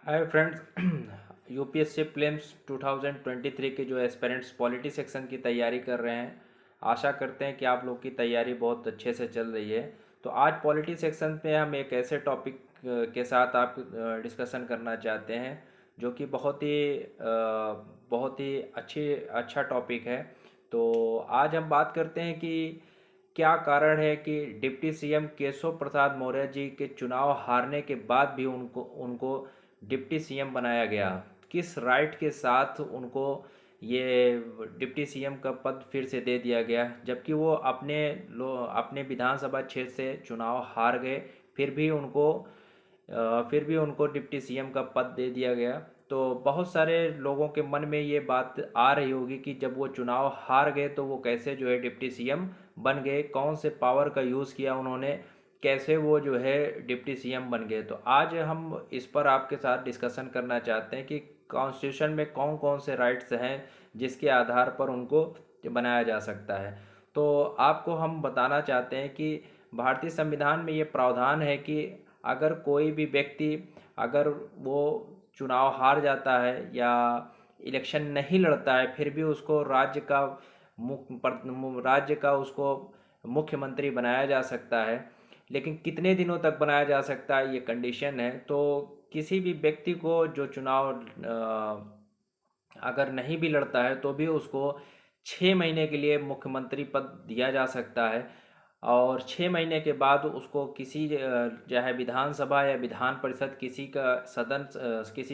Hi friends. UPSC prelims 2023 के जो aspirants polity section की तैयारी कर रहे हैं, आशा करते हैं कि आप लोग की तैयारी बहुत अच्छे से चल रही है। तो आज पॉलिटी सेक्शन पे हम एक ऐसे टॉपिक के साथ आप डिस्कशन करना चाहते हैं जो कि बहुत ही अच्छा टॉपिक है। तो आज हम बात करते हैं कि क्या कारण है कि डिप्टी सीएम केशव प्रसाद मौर्य जी के चुनाव हारने के बाद भी उनको उनको डिप्टी सीएम बनाया गया। किस राइट के साथ उनको ये डिप्टी सीएम का पद फिर से दे दिया गया, जबकि वो अपने विधानसभा क्षेत्र से चुनाव हार गए। फिर भी उनको डिप्टी सीएम का पद दे दिया गया। तो बहुत सारे लोगों के मन में ये बात आ रही होगी कि जब वो चुनाव हार गए तो वो कैसे जो है डिप्टी सीएम बन गए, कौन से पावर का यूज़ किया उन्होंने, कैसे वो जो है डिप्टी सीएम बन गए। तो आज हम इस पर आपके साथ डिस्कशन करना चाहते हैं कि कॉन्स्टिट्यूशन में कौन कौन से राइट्स हैं जिसके आधार पर उनको बनाया जा सकता है। तो आपको हम बताना चाहते हैं कि भारतीय संविधान में ये प्रावधान है कि अगर कोई भी व्यक्ति, अगर वो चुनाव हार जाता है या इलेक्शन नहीं लड़ता है, फिर भी उसको राज्य का उसको मुख्यमंत्री बनाया जा सकता है। लेकिन कितने दिनों तक बनाया जा सकता है, ये कंडीशन है। तो किसी भी व्यक्ति को जो चुनाव अगर नहीं भी लड़ता है तो भी उसको 6 महीने के लिए मुख्यमंत्री पद दिया जा सकता है। और 6 महीने के बाद उसको चाहे विधानसभा या विधान परिषद किसी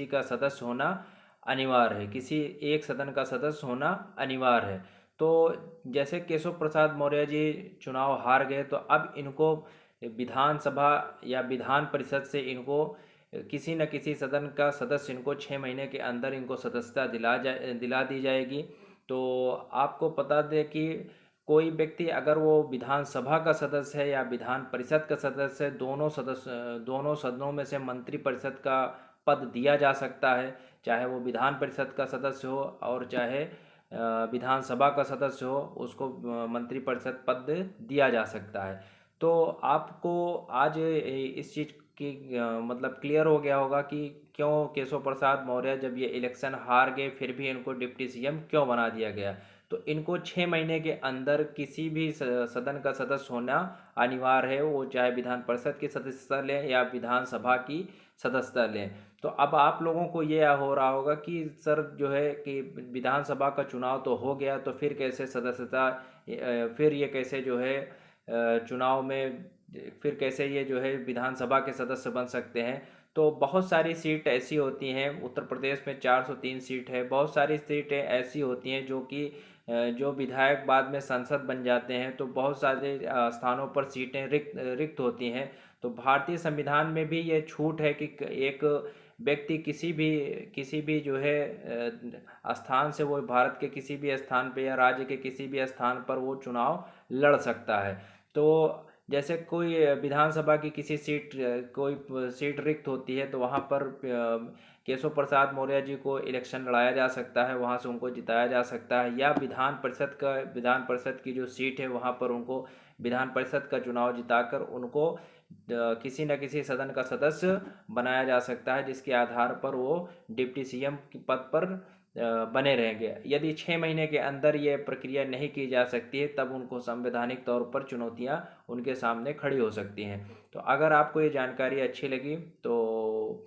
का सदस्य होना अनिवार्य है, किसी एक सदन का सदस्य होना अनिवार्य है। तो जैसे केशव प्रसाद मौर्य जी चुनाव हार गए, तो अब इनको विधानसभा या विधान परिषद से इनको किसी न किसी सदन का सदस्य, इनको 6 महीने के अंदर इनको सदस्यता दिला दी जाएगी। तो आपको बता दें कि कोई व्यक्ति अगर वो विधानसभा का सदस्य है या विधान परिषद का सदस्य है, दोनों सदनों में से मंत्री परिषद का पद दिया जा सकता है। चाहे वो विधान परिषद का सदस्य हो और चाहे विधानसभा का सदस्य हो, उसको मंत्री परिषद पद दिया जा सकता है। तो आपको आज इस चीज़ की मतलब क्लियर हो गया होगा कि क्यों केशव प्रसाद मौर्य जब ये इलेक्शन हार गए फिर भी इनको डिप्टी सीएम क्यों बना दिया गया। तो इनको 6 महीने के अंदर किसी भी सदन का सदस्य होना अनिवार्य है, वो चाहे विधान परिषद की सदस्यता लें या विधानसभा की सदस्यता लें। तो अब आप लोगों को ये हो रहा होगा कि सर जो है कि विधानसभा का चुनाव तो हो गया, तो फिर कैसे फिर ये कैसे जो है चुनाव में फिर कैसे ये जो है विधानसभा के सदस्य बन सकते हैं। तो बहुत सारी सीट ऐसी होती हैं, उत्तर प्रदेश में 403 सीट है। बहुत सारी सीटें ऐसी होती हैं जो विधायक बाद में सांसद बन जाते हैं, तो बहुत सारे स्थानों पर सीटें रिक्त होती हैं। तो भारतीय संविधान में भी ये छूट है कि एक व्यक्ति किसी भी जो है स्थान से, वो भारत के किसी भी स्थान पे या राज्य के किसी भी स्थान पर वो चुनाव लड़ सकता है। तो जैसे कोई विधानसभा की कोई सीट रिक्त होती है, तो वहाँ पर केशव प्रसाद मौर्य जी को इलेक्शन लड़ाया जा सकता है, वहाँ से उनको जिताया जा सकता है। या विधान परिषद की जो सीट है वहाँ पर उनको विधान परिषद का चुनाव जिताकर उनको किसी न किसी सदन का सदस्य बनाया जा सकता है, जिसके आधार पर वो डिप्टी सीएम के पद पर बने रहेंगे। यदि 6 महीने के अंदर ये प्रक्रिया नहीं की जा सकती है, तब उनको संवैधानिक तौर पर चुनौतियां उनके सामने खड़ी हो सकती हैं। तो अगर आपको ये जानकारी अच्छी लगी तो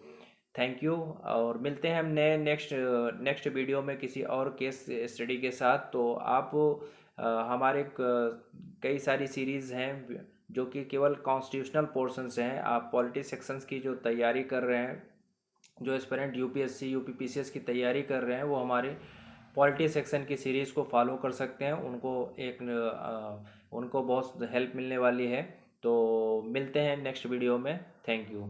थैंक यू, और मिलते हैं हम नेक्स्ट वीडियो में किसी और केस स्टडी के साथ। तो आप हमारे कई सारी सीरीज़ हैं जो कि केवल कॉन्स्टिट्यूशनल पोर्शंस हैं। आप पॉलिटी सेक्शंस की जो तैयारी कर रहे हैं, जो एस्पिरेंट यूपीएससी यूपीपीसीएस की तैयारी कर रहे हैं, वो हमारे पॉलिटी सेक्शन की सीरीज़ को फॉलो कर सकते हैं। उनको बहुत हेल्प मिलने वाली है। तो मिलते हैं नेक्स्ट वीडियो में। Thank you.